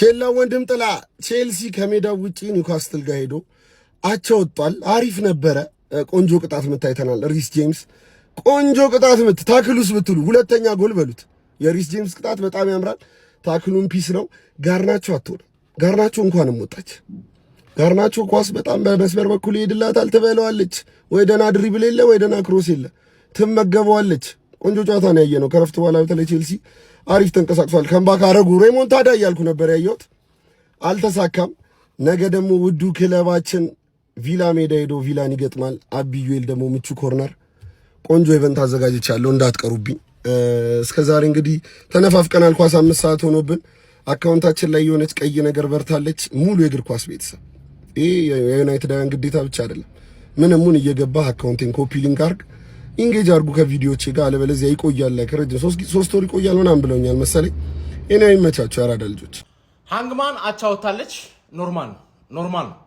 ቼላ ወንድም ጥላ ቼልሲ ከሜዳው ውጪ ኒውካስትል ጋር ሄዶ አቻ ወጥቷል። አሪፍ ነበረ። ቆንጆ ቅጣት ምት አይተናል። ሪስ ጄምስ ቆንጆ ቅጣት ምት ታክሉስ ብትሉ ሁለተኛ ጎል በሉት። የሪስ ጄምስ ቅጣት በጣም ያምራል። ታክሉን ፒስ ነው። ጋርናቾ አትሆንም። ጋርናቾ እንኳንም ወጣች። ጋርናቾ ኳስ በጣም በመስመር በኩል ይሄድላታል፣ ትበለዋለች። ወይ ደና ድሪብል የለ ወይ ደና ክሮስ የለ፣ ትመገበዋለች። ቆንጆ ጨዋታ ነው ያየነው። ከረፍት በኋላ በተለይ ቼልሲ አሪፍ ተንቀሳቅሷል። ከምባክ አረጉ ሬሞንታዳ እያልኩ ነበር ያየሁት፣ አልተሳካም። ነገ ደግሞ ውዱ ክለባችን ቪላ ሜዳ ሄዶ ቪላን ይገጥማል። አቢዩኤል ደግሞ ምቹ ኮርነር ቆንጆ ኢቨንት አዘጋጅቻለሁ እንዳትቀሩብኝ። እስከዛሬ እንግዲህ ተነፋፍቀናል። ኳስ 5 ሰዓት ሆኖብን አካውንታችን ላይ የሆነች ቀይ ነገር በርታለች። ሙሉ የእግር ኳስ ቤተሰብ ይሄ የዩናይትዳውያን ግዴታ ብቻ አይደለም። ምንሙን እየገባህ አካውንቴን ኮፒ ሊንክ አርግ፣ ኢንጌጅ አርጉ ከቪዲዮቼ ጋር፣ አለበለዚያ ይቆያል። ከረጅም 3 ወር ይቆያል ምናምን ብለውኛል መሰለኝ። እኔ አይመቻችሁ ያራዳ ልጆች። ሃንግማን አቻ ወጣለች። ኖርማል ነው።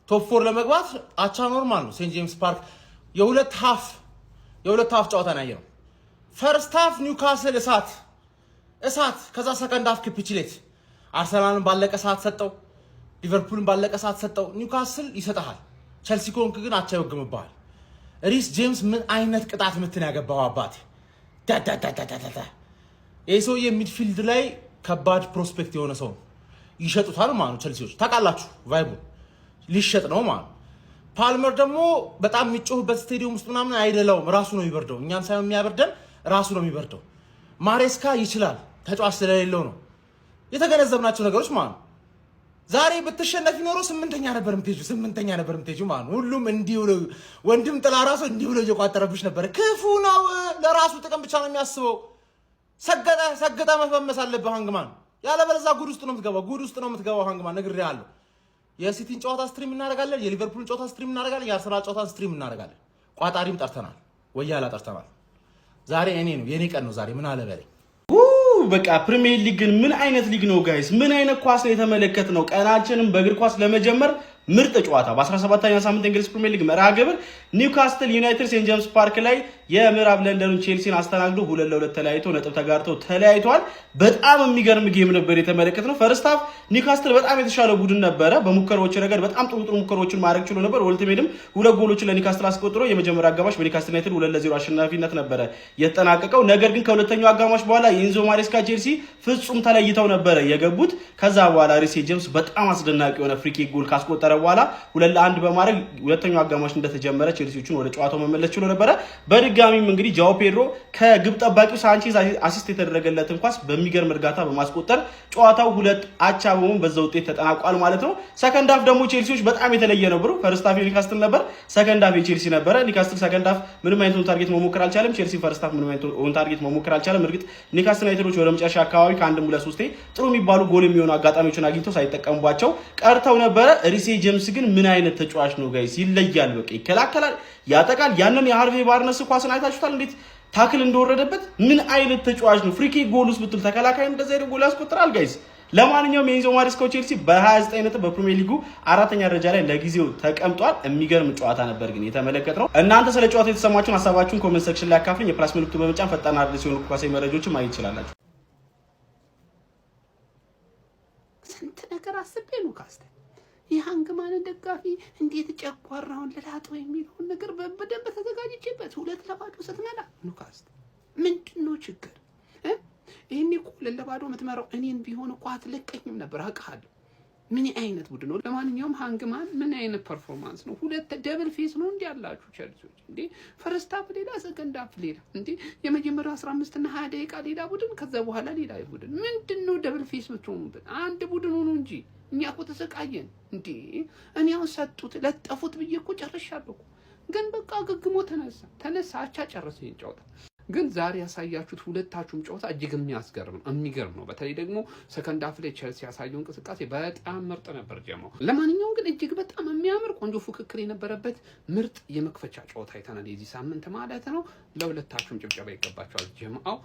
ቶፕ 4 ለመግባት አቻ ኖርማል ነው። ሴንት ጄምስ ፓርክ የሁለት ሃፍ ጨዋታ ነው ያየነው። ፈርስት ሃፍ ኒውካስል እሳት ከዛ ሰከንድ ሃፍ ካፒቹሌት። አርሰናልን ባለቀ ሰዓት ሰጠው፣ ሊቨርፑልን ባለቀ ሰዓት ሰጠው። ኒውካስል ይሰጣል። ቸልሲ ኮንክ ግን አቻ ይወግምባል። ሪስ ጄምስ ምን አይነት ቅጣት ምትን ያገባው አባቴ! ይሄ ሰውዬ ሚድፊልድ ላይ ከባድ ፕሮስፔክት የሆነ ሰው ይሸጡታል ማለት ነው። ቸልሲዎች ታውቃላችሁ፣ ቫይቡ ሊሸጥ ነው ማለት ነው። ፓልመር ደግሞ በጣም የሚጮህበት ስቴዲየም ውስጥ ምናምን አይደላውም፣ ራሱ ነው የሚበርደው። እኛን ሳይሆን የሚያበርደን ራሱ ነው የሚበርደው። ማሬስካ ይችላል፣ ተጫዋች ስለሌለው ነው። የተገነዘብናቸው ነገሮች ማለት ነው። ዛሬ ብትሸነፊ ኖሮ 8ኛ ነበር የምትሄጂው ማለት ነው። ሁሉም እንዲሁ ወንድም ጥላ ራሱ እንዲሁ እየቋጠረብሽ ነበር። ክፉ ነው፣ ለራሱ ጥቅም ብቻ ነው የሚያስበው። ሰገጠ መፈመስ አለብህ ሃንግማን፣ ያለበለዚያ ጉድ ውስጥ ነው የምትገባው ሃንግማን፣ ነግሬሃለሁ። የሲቲን ጨዋታ ስትሪም እናደርጋለን፣ የሊቨርፑልን ጨዋታ ስትሪም እናደርጋለን፣ የአርሰናል ጨዋታ ስትሪም እናደርጋለን። ቋጣሪም ጠርተናል፣ ወያላ ጠርተናል። ዛሬ የኔ ቀን ነው ዛሬ። ምን አለ በለኝ። በቃ ፕሪሚየር ሊግ ምን አይነት ሊግ ነው ጋይስ? ምን አይነት ኳስ ነው የተመለከትነው? ቀናችንን በእግር ኳስ ለመጀመር ምርጥ ጨዋታ በ17ኛው ሳምንት እንግሊዝ ፕሪሚየር ሊግ መርሃ ግብር ኒውካስትል ዩናይትድ ሴንት ጄምስ ፓርክ ላይ የምዕራብ ለንደኑን ቼልሲን አስተናግዶ 2-2 ተለያይቶ ነጥብ ተጋርተው ተለያይተዋል። በጣም የሚገርም ጌም ነበር የተመለከትነው። ፈርስት ሃፍ ኒውካስትል በጣም የተሻለ ቡድን ነበረ። በሙከራዎች ረገድ በጣም ጥሩ ሙከራዎችን ማድረግ ችሎ ነበር። ወልቲሜትም 2 ጎሎችን ለኒውካስትል አስቆጥሮ የመጀመሪያ አጋማሽ በኒውካስትል ዩናይትድ 2-0 አሸናፊነት ነበረ የተጠናቀቀው። ነገር ግን ከሁለተኛው አጋማሽ በኋላ የኢንዞ ማሬስካ ቼልሲ ፍጹም ተለይተው ነበረ የገቡት። ከዛ በኋላ ሪስ ጄምስ በጣም አስደናቂ የሆነ ፍሪኪክ ጎል ካስቆጠረ በኋላ 2-1 በማድረግ ሁለተኛው አጋማሽ እንደተጀመረ ቼልሲዎችን ወደ ጨዋታው መመለስ ችሎ ነበረ። በድጋሚም እንግዲህ ጃኦ ፔድሮ ከግብ ጠባቂው ሳንቼዝ አሲስት የተደረገለትን ኳስ በሚገርም እርጋታ በማስቆጠር ጨዋታው 2 አቻ በመሆን በዛ ውጤት ተጠናቋል ማለት ነው። ሰከንድ ሃፍ ደግሞ ቼልሲዎች በጣም የተለየ ነበሩ። ፈርስት ሃፍ ኒውካስትል ነበር፣ ሰከንድ ሃፍ የቼልሲ ነበረ። ኒውካስትል ሰከንድ ሃፍ ምንም አይነት ታርጌት መሞከር አልቻለም። ቼልሲ ፈርስት ሃፍ ምንም አይነት ታርጌት መሞከር አልቻለም። እርግጥ ኒውካስትል ዩናይትዶች ወደ መጨረሻ አካባቢ ከአንድም 2-3 ጥሩ የሚባሉ ጎል የሚሆኑ አጋጣሚዎችን አግኝተው ሳይጠቀሙባቸው ቀርተው ነበረ። ሪስ ጄምስ ግን ምን አይነት ተጫዋች ነው ጋይስ? ይለያል። በቃ ይከላከላል፣ ያጠቃል። ያንን የሃርቬ ባርነስ ኳስን አይታችሁታል እንዴት ታክል እንደወረደበት? ምን አይነት ተጫዋች ነው? ፍሪኪ ጎል ውስጥ ብትል ተከላካይ እንደዛ አይነት ጎል ያስቆጥራል ጋይስ። ለማንኛውም የኢንዞ ማሬስካው ቼልሲ በ29 ነጥብ በፕሪሚየር ሊጉ 4ኛ ደረጃ ላይ ለጊዜው ተቀምጧል። የሚገርም ጨዋታ ነበር ግን የተመለከትነው። እናንተ ስለ ጨዋታው የተሰማችሁን ሀሳባችሁን ኮሜንት ሴክሽን ላይ አካፍሉኝ። የፕላስ ምልክቱ በመጫን ፈጣን አዲስ የሆኑ ኳሳዊ መረጃዎችን ማግኘት ትችላላችሁ። ስንት ነገር አስቤ ነው ካስተ የሃንግማንን ደጋፊ እንዴት ጨጓራውን ልላጠው የሚለውን ነገር በደንብ ተዘጋጅቼበት 2-2 ስትመራ ኒውካስትል ምንድነው ችግር? ይሄኔ እኮ 2-2 የምትመራው እኔን ቢሆን እኮ አትለቀኝም ነበር አውቃለሁ። ምን አይነት ቡድን ነው? ለማንኛውም ሃንግማን ምን አይነት ፐርፎርማንስ ነው? 2 ደብል ፌስ ነው እንዴ ያላችሁ ቸልሲዎች እንዴ? ፈርስት ሃፍ ሌላ፣ ሰከንድ ሃፍ ሌላ እንዴ? የመጀመሪያው 15 እና 20 ደቂቃ ሌላ ቡድን፣ ከዛ በኋላ ሌላ ቡድን። ምንድነው ደብል ፌስ የምትሆኑበት? አንድ ቡድን ሆኖ እንጂ እኛ እኮ ተሰቃየን እንዴ። እኔ አሁን ሰጡት ለጠፉት ብዬ እኮ ጨርሻለሁ። ግን በቃ ግግሞ ተነሳ አቻ ጨረሰኝ ጨዋታ። ግን ዛሬ ያሳያችሁት ሁለታችሁም ጨዋታ እጅግ የሚገርም ነው። በተለይ ደግሞ ሰከንድ ሃፍ ላይ ቼልሲ ያሳየው እንቅስቃሴ በጣም ምርጥ ነበር ጀማው። ለማንኛውም ግን እጅግ በጣም የሚያምር ቆንጆ ፉክክር የነበረበት ምርጥ የመክፈቻ ጨዋታ አይተናል የዚህ ሳምንት ማለት ነው። ለሁለታችሁም ጭብጨባ ይገባችኋል ጀማው።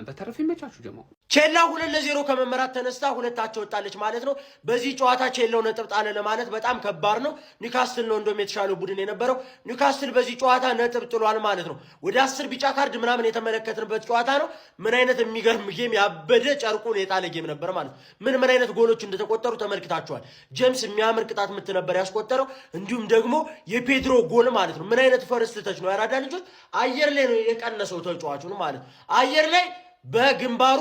በተረፈ ይመቻችሁ ጀማው። ቼላ 2-0 ከመመራት ተነስታ ሁለታቸው ወጣለች ማለት ነው። በዚህ ጨዋታ ቼላው ነጥብ ጣለ ለማለት በጣም ከባድ ነው። ኒውካስትል ነው እንደውም የተሻለው ቡድን የነበረው። ኒውካስትል በዚህ ጨዋታ ነጥብ ጥሏል ማለት ነው። ወደ 10 ቢጫ ካርድ ምናምን የተመለከትንበት ጨዋታ ነው። ምን አይነት የሚገርም ጌም፣ ያበደ ጨርቁን የጣለ ጌም ነበር ማለት ነው። ምን አይነት ጎሎች እንደተቆጠሩ ተመልክታችኋል። ጄምስ የሚያምር ቅጣት ምት ነበር ያስቆጠረው። እንዲሁም ደግሞ የፔድሮ ጎል ማለት ነው። ምን አይነት ፈርስት ተች ነው ያራዳ ልጆች። አየር ላይ ነው የቀነሰው ተጫዋቹን ማለት ነው። አየር ላይ በግንባሩ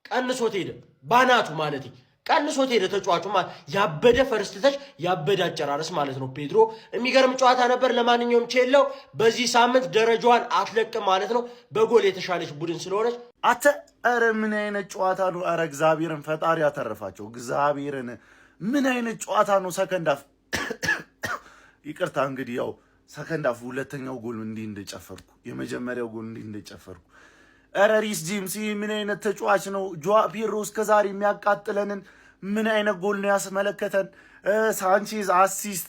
ቀንሶት ሄደ፣ ባናቱ ማለት ቀንሶት ሄደ ተጫዋቹ ማለት ያበደ ፈርስት ተች፣ ያበደ አጨራረስ ማለት ነው። ፔድሮ የሚገርም ጨዋታ ነበር። ለማንኛውም ቼላው በዚህ ሳምንት ደረጃዋን አትለቅም ማለት ነው። በጎል የተሻለች ቡድን ስለሆነች ኧረ ምን አይነት ጨዋታ ነው! ኧረ እግዚአብሔርን ፈጣሪ ያተረፋቸው። እግዚአብሔርን ምን አይነት ጨዋታ ነው! ሰከንድ አፍ ይቅርታ እንግዲህ ያው ሰከንድ አፍ ሁለተኛው ጎል እንዲህ እንደጨፈርኩ፣ የመጀመሪያው ጎል እንዲህ እንደጨፈርኩ። ኧረ ሪስ ጄምስ ምን አይነት ተጫዋች ነው! ጆዋ ፔድሮ እስከዛሬ የሚያቃጥለንን ምን አይነት ጎል ነው ያስመለከተን! ሳንቼዝ አሲስት!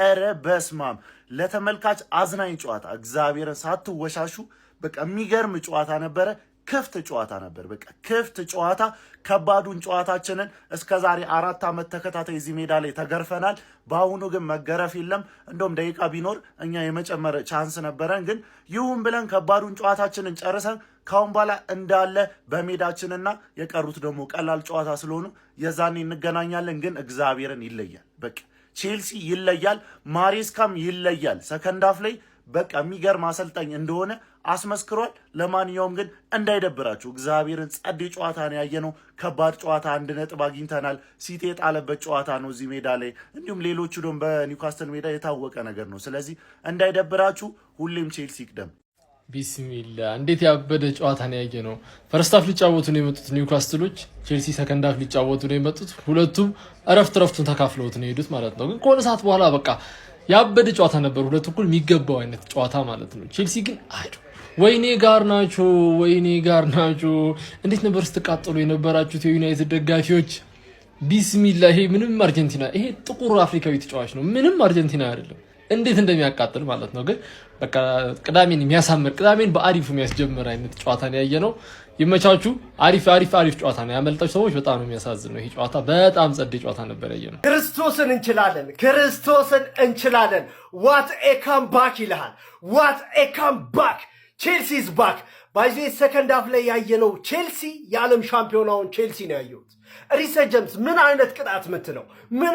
ኧረ በስማም ለተመልካች አዝናኝ ጨዋታ፣ እግዚአብሔርን ሳትወሻሹ በቃ የሚገርም ጨዋታ ነበረ። ክፍት ጨዋታ ነበር። በቃ ክፍት ጨዋታ። ከባዱን ጨዋታችንን እስከዛሬ 4 ዓመት ተከታታይ እዚህ ሜዳ ላይ ተገርፈናል። በአሁኑ ግን መገረፍ የለም። እንደውም ደቂቃ ቢኖር እኛ የመጨመር ቻንስ ነበረን። ግን ይሁን ብለን ከባዱን ጨዋታችንን ጨርሰን ካሁን በኋላ እንዳለ በሜዳችንና የቀሩት ደግሞ ቀላል ጨዋታ ስለሆኑ የዛኔ እንገናኛለን። ግን እግዚአብሔርን ይለያል። በቃ ቼልሲ ይለያል። ማሬስካም ይለያል። ሰከንድ አፍ ላይ በቃ የሚገርም አሰልጣኝ እንደሆነ አስመስክሯል። ለማንኛውም ግን እንዳይደብራችሁ እግዚአብሔርን ጸዴ ጨዋታ ነው ያየነው። ከባድ ጨዋታ 1 ነጥብ አግኝተናል። ሲቲ የጣለበት ጨዋታ ነው እዚህ ሜዳ ላይ። እንዲሁም ሌሎቹ ደግሞ በኒውካስትል ሜዳ የታወቀ ነገር ነው። ስለዚህ እንዳይደብራችሁ፣ ሁሌም ቼልሲ ይቅደም። ቢስሚላ እንዴት ያበደ ጨዋታ ነው ያየነው። ፈርስት አፍ ሊጫወቱ ነው የመጡት ኒውካስትሎች፣ ቼልሲ ሰከንድ አፍ ሊጫወቱ ነው የመጡት። ሁለቱም እረፍቱን ተካፍለውት ነው የሄዱት ማለት ነው። ግን ከሆነ ሰዓት በኋላ በቃ ያበደ ጨዋታ ነበር። ሁለቱ እኩል የሚገባው አይነት ጨዋታ ማለት ነው። ቼልሲ ግን ወይኔ ጋር ናቸው። እንዴት ነበር ስትቃጠሉ የነበራችሁት የዩናይትድ ደጋፊዎች? ቢስሚላ ይሄ ምንም አርጀንቲና፣ ይሄ ጥቁር አፍሪካዊ ተጫዋች ነው፣ ምንም አርጀንቲና አይደለም። እንዴት እንደሚያቃጥል ማለት ነው። ግን በቃ ቅዳሜን የሚያሳምር ቅዳሜን በአሪፉ የሚያስጀምር አይነት ጨዋታ ነው ያየነው። ይመቻቹ። አሪፍ ጨዋታ ነው። ያመልጣችሁ ሰዎች በጣም ነው የሚያሳዝነው። ይሄ ጨዋታ በጣም ጸዴ ጨዋታ ነበር ያየነው። ክርስቶስን እንችላለን። ዋት ኤ ካምባክ ይልሃል። ዋት ኤ ካምባክ! ቼልሲ ኢዝ ባክ። ባይዜ ሰከንድ አፍ ላይ ያየነው ቼልሲ የዓለም ሻምፒዮናውን ቼልሲ ነው ያየሁት። ሪስ ጄምስ ምን አይነት ቅጣት ምት ነው! ምን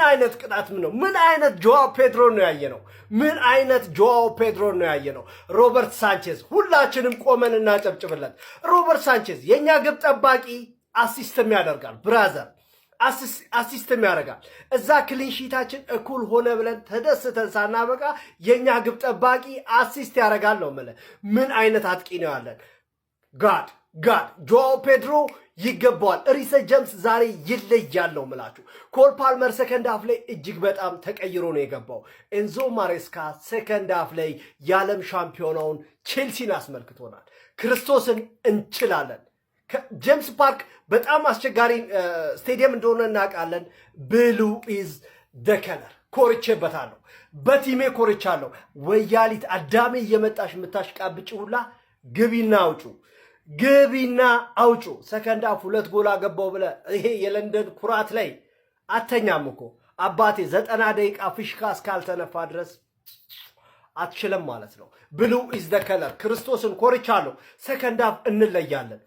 አይነት ጆዋ ፔድሮ ነው ያየነው! ሮበርት ሳንቼዝ ሁላችንም ቆመን እናጨብጭብለት። ሮበርት ሳንቼዝ የኛ ግብ ጠባቂ አሲስትም ያደርጋል። ብራዘር አሲስትም ያደርጋል። እዛ ክሊንሺታችን እኩል ሆነ ብለን ተደስተን ሳናበቃ የኛ ግብ ጠባቂ አሲስት ያደርጋል ነው ማለት። ምን አይነት አጥቂ ነው ያለን! ጋድ ጆዋ ፔድሮ ይገባዋል። ሪስ ጄምስ ዛሬ ይለያል ነው ምላችሁ። ኮል ፓልመር ሰከንድ አፍ ላይ እጅግ በጣም ተቀይሮ ነው የገባው። ኤንዞ ማሬስካ ሰከንድ አፍ ላይ የዓለም ሻምፒዮናውን ቼልሲን አስመልክቶናል። ክርስቶስን እንችላለን። ጄምስ ፓርክ በጣም አስቸጋሪ ስቴዲየም እንደሆነ እናውቃለን። ብሉ ኢዝ ደ ከለር። ኮርቼበታለሁ፣ በቲሜ ኮርቻለሁ። ወያሊት አዳሜ እየመጣሽ የምታሽቃብጭ ሁላ ግቢና አውጩ። ሰከንድ አፍ 2 ጎል አገባው ብለ ይሄ የለንደን ኩራት ላይ አተኛም እኮ አባቴ። 90 ደቂቃ ፍሽካ እስካልተነፋ ድረስ አትችልም ማለት ነው። ብሉ ኢዝ ደ ከለር። ክርስቶስን ኮርቻለሁ። ሰከንድ አፍ እንለያለን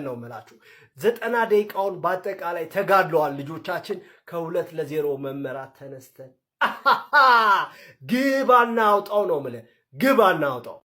ነው ምላችሁ። 90 ደቂቃውን በአጠቃላይ ተጋድለዋል ልጆቻችን። ከ2-0 መመራት ተነስተን ግብ አናውጣው ነው ምለ። ግብ አናውጣው።